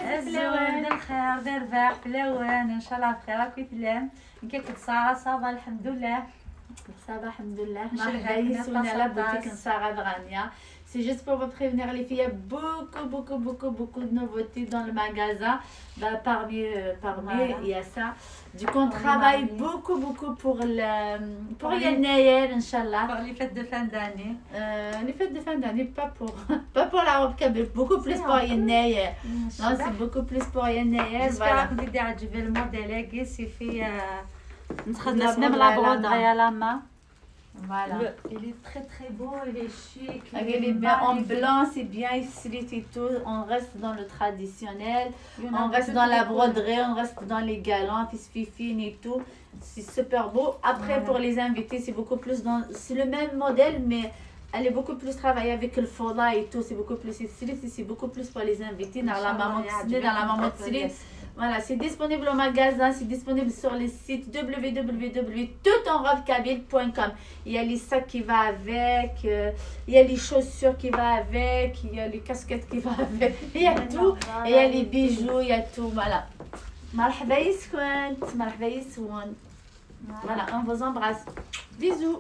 لازم بخير دير باع بلاوان ان شاء الله بخير راكي تلام كيف صافا الحمد لله صافا الحمد لله مرحبا يسونا لا بوتيك نصاغا غانيا. C'est juste pour vous prévenir les filles, il y a beaucoup de nouveautés dans le magasin. Bah, parmi voilà. Il y a ça. Du coup, on travaille beaucoup pour Yannayer, Inch'Allah. Pour les fêtes de fin d'année. Les fêtes de fin d'année, pas pour la robe kabyle, beaucoup plus pour Yannayer. Non, c'est beaucoup plus pour Yannayer. J'espère que vous avez vu le modèle, c'est fait. Même la broderie à la main. Voilà. Il est très beau, il est chic. Il est bien en blanc, c'est bien street et tout. On reste dans le traditionnel, on reste dans la broderie, on reste dans les galants, fifine et tout. C'est super beau. Après, pour les invités, c'est beaucoup plus dans. C'est le même modèle, mais elle est beaucoup plus travaillée avec le fola et tout. C'est beaucoup plus street et c'est beaucoup plus pour les invités. Dans la maman de Voilà, c'est disponible au magasin, c'est disponible sur le site www.toutenrobekabyle.com. Il y a les sacs qui vont avec, il y a les chaussures qui vont avec, il y a les casquettes qui vont avec, il y a tout, et il y a les bijoux, il y a tout, voilà. Marhaba yiskwant, marhaba yiswan. Voilà, on vous embrasse. Bisous.